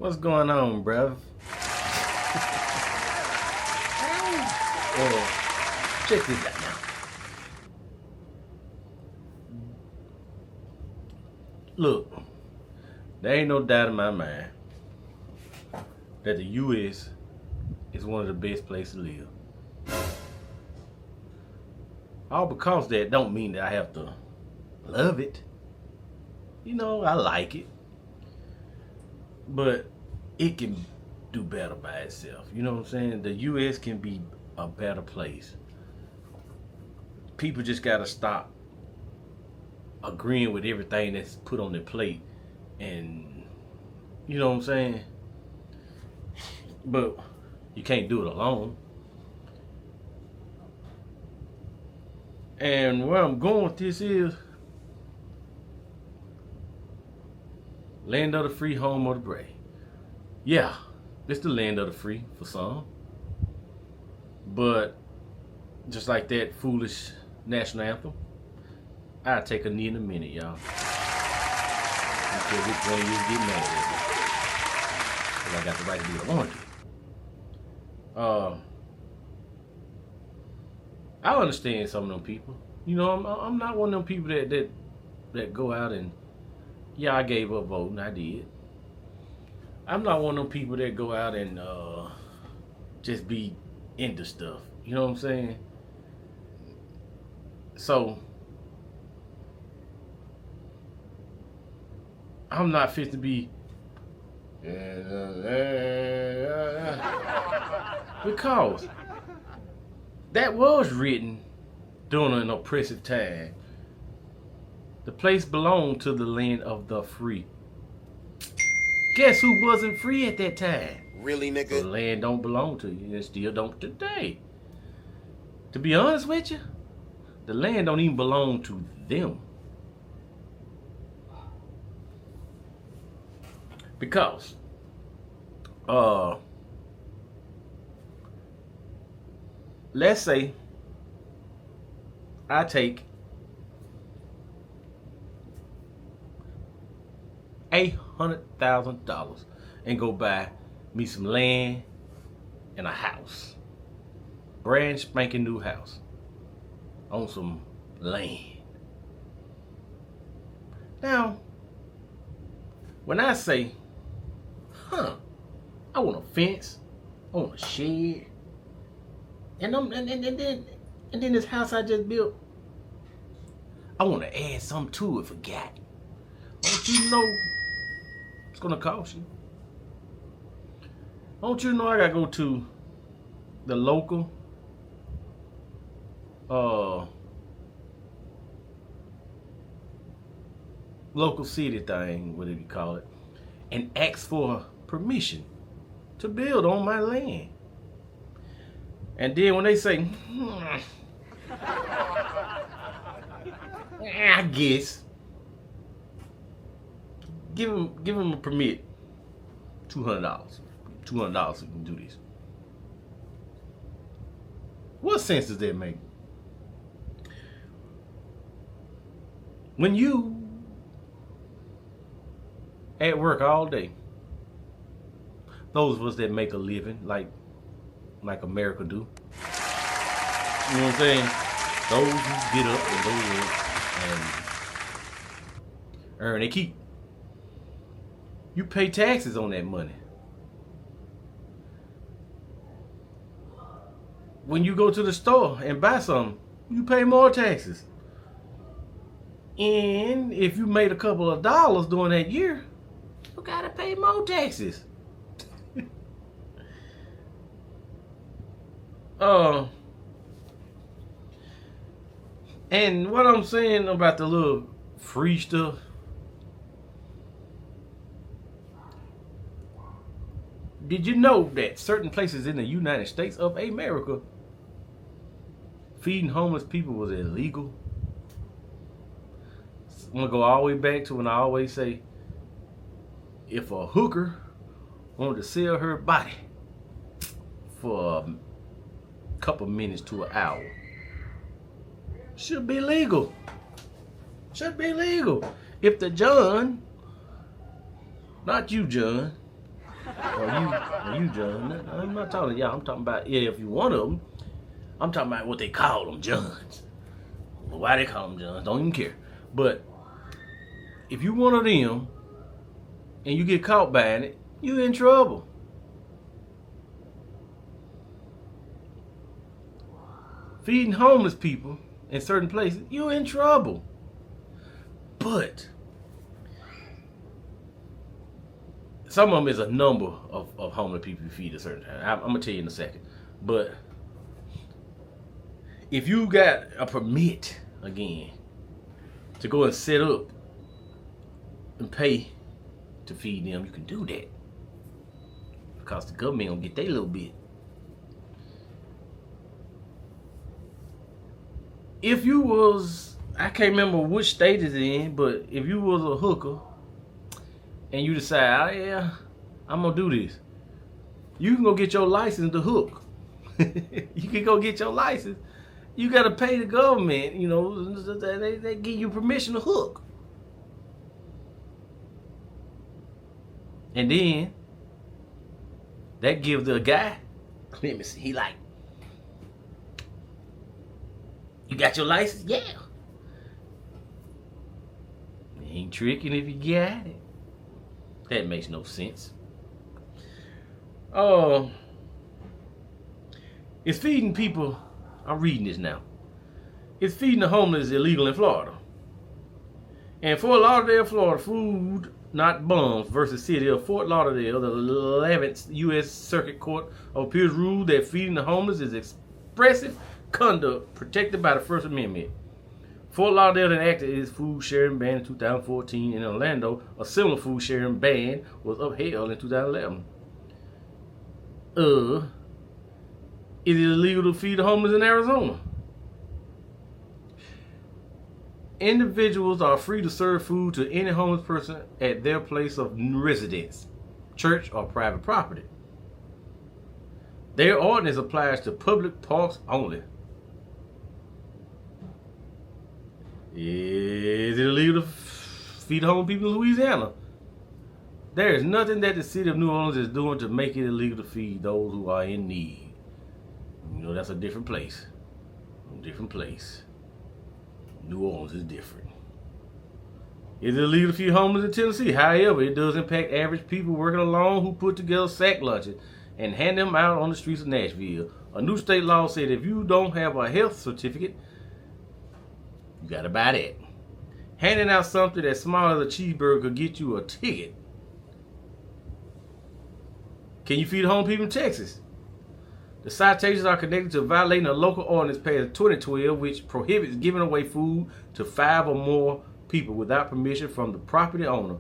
What's going on, bruv? Well, check this out now. Look, there ain't no doubt in my mind that the U.S. is one of the best places to live. All because that don't mean that I have to love it. You know, I like it. But it can do better by itself. You know what I'm saying? The U.S. can be a better place. People just gotta stop agreeing with everything that's put on their plate. And, you know what I'm saying? But you can't do it alone. And where I'm going with this is land of the free, home of the brave. Yeah, it's the land of the free for some. But just like that foolish national anthem, I'll take a knee in a minute, y'all. I don't care which one of you get mad at me. Because I got the right to do what I want to do. I understand some of them people. You know, I'm not one of them people that go out and, yeah, I gave up voting. I did. I'm not one of them people that go out and just be into stuff. You know what I'm saying? So, I'm not fit to be because that was written during an oppressive time. The place belonged to the land of the free. Guess who wasn't free at that time? Really, nigga? The land don't belong to you, and still don't today. To be honest with you, the land don't even belong to them. Because, let's say I take $800,000 and go buy me some land and a house. Brand spanking new house on some land. Now, when I say, I want a fence, I want a shed, and then this house I just built, I want to add something to it for God. Don't you know it's gonna cost you? Don't you know I gotta go to the local city thing, whatever you call it, and ask for permission to build on my land. And then when they say, I guess, give him a permit, $200. $200 so you can do this. What sense does that make? When you at work all day, those of us that make a living like America do, you know what I'm saying? Those who get up and go to work and earn they keep. You pay taxes on that money. When you go to the store and buy something, you pay more taxes. And if you made a couple of dollars during that year, you gotta pay more taxes. And what I'm saying about the little free stuff, did you know that certain places in the United States of America, feeding homeless people was illegal? I'm gonna go all the way back to when I always say, if a hooker wanted to sell her body for a couple minutes to an hour, should be legal. Should be legal. If the John, not you, John, Or you, John. I'm not talking to y'all. I'm talking about, yeah, if you one of them, I'm talking about what they call them, Johns. Why they call them Johns, don't even care. But if you one of them and you get caught buying it, you in trouble. Feeding homeless people in certain places, you in trouble. But some of them is a number of homeless people you feed at a certain time. I'm gonna tell you in a second. But if you got a permit again to go and set up and pay to feed them, you can do that. Because the government gonna get their little bit. If you was, I can't remember which state it's in, but if you was a hooker and you decide, oh yeah, I'm gonna do this, you can go get your license to hook. You can go get your license. You gotta pay the government, you know, they give you permission to hook. And then that gives the guy clemency. He like, you got your license? Yeah. He ain't tricking if you got it. That makes no sense. It's feeding people. I'm reading this now. It's feeding the homeless illegal in Florida. And Fort Lauderdale, Florida, food not bums versus city of Fort Lauderdale, the 11th U.S. Circuit Court of Appeals ruled that feeding the homeless is expressive conduct protected by the First Amendment. Fort Lauderdale enacted its food sharing ban in 2014. In Orlando, a similar food sharing ban was upheld in 2011. Is it illegal to feed the homeless in Arizona? Individuals are free to serve food to any homeless person at their place of residence, church, or private property. Their ordinance applies to public parks only. Is it illegal to feed homeless people in Louisiana? There is nothing that the city of New Orleans is doing to make it illegal to feed those who are in need. You know, that's a different place. Different place. New Orleans is different. Is it illegal to feed homeless in Tennessee? However, it does impact average people working alone who put together sack lunches and hand them out on the streets of Nashville. A new state law said if you don't have a health certificate, you gotta buy that. Handing out something that's small as a cheeseburger could get you a ticket. Can you feed homeless people in Texas? The citations are connected to violating a local ordinance passed in 2012, which prohibits giving away food to 5 or more people without permission from the property owner.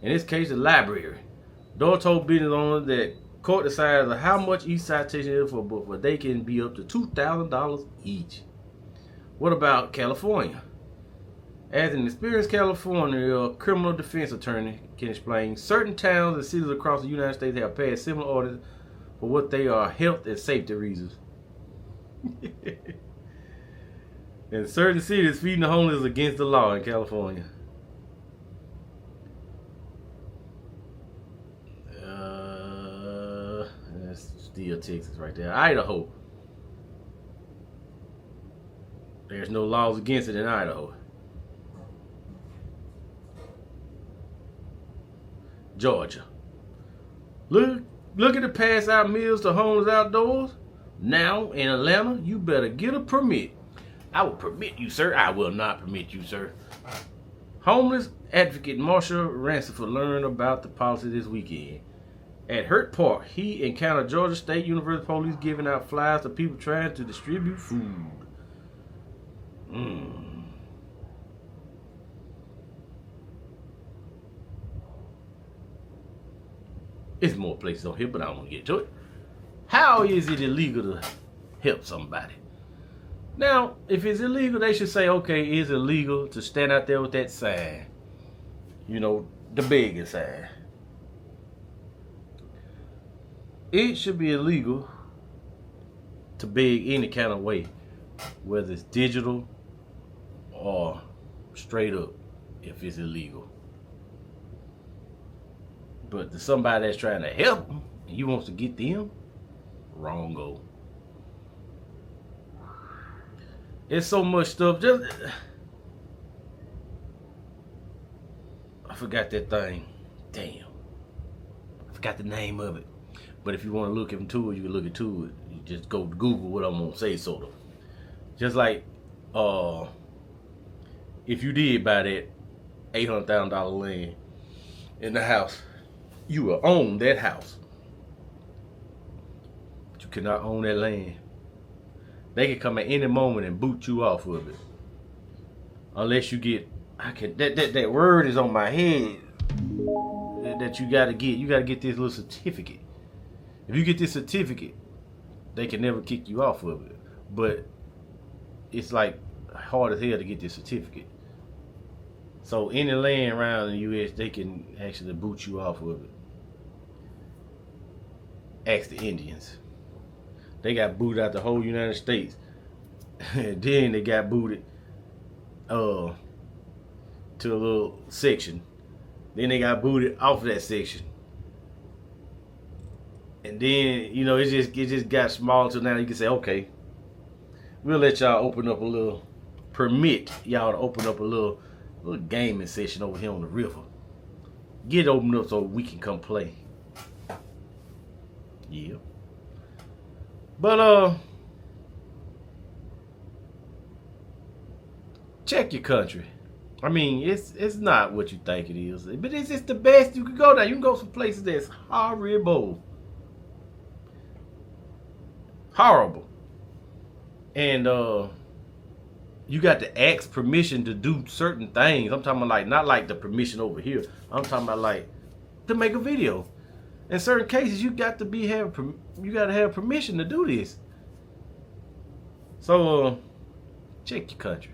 In this case, the library. Door told business owners that court decides how much each citation is for, but they can be up to $2,000 each. What about California? As an experienced California criminal defense attorney can explain, certain towns and cities across the United States have passed similar orders for what they are health and safety reasons. In certain cities, feeding the homeless is against the law in California. That's still Texas right there. Idaho. There's no laws against it in Idaho. Georgia. Looking to pass out meals to homeless outdoors? Now in Atlanta, you better get a permit. I will permit you, sir. I will not permit you, sir. Homeless advocate Marsha Ransford learned about the policy this weekend. At Hurt Park, he encountered Georgia State University police giving out flyers to people trying to distribute food. There's more places on here, but I don't want to get to it. How is it illegal to help somebody? Now, if it's illegal, they should say, okay, it's illegal to stand out there with that sign. You know, the begging sign. It should be illegal to beg any kind of way, whether it's digital or straight up, if it's illegal. But to somebody that's trying to help them, and you wants to get them, wrong go. It's so much stuff. Just I forgot that thing. Damn. I forgot the name of it. But if you want to look into it, you can look into it. You just go to Google what I'm gonna say, sort of. Just like if you did buy that $800,000 land in the house, you will own that house. But you cannot own that land. They can come at any moment and boot you off of it. Unless you get, that word is on my head that you gotta get. You gotta get this little certificate. If you get this certificate, they can never kick you off of it. But it's like hard as hell to get this certificate. So any land around in the U.S., they can actually boot you off of it. Ask the Indians. They got booted out the whole United States. And then they got booted to a little section. Then they got booted off of that section. And then, you know, it just got small till now you can say, okay, we'll let y'all open up a little, permit y'all to open up a little gaming session over here on the river. Get it opened up so we can come play. Yeah. But check your country. I mean, it's not what you think it is, but it's the best you can go now. You can go some places that's horrible. Horrible. And you got to ask permission to do certain things. I'm talking about like, not like the permission over here. I'm talking about like to make a video. In certain cases, you got to have permission to do this. So check your country.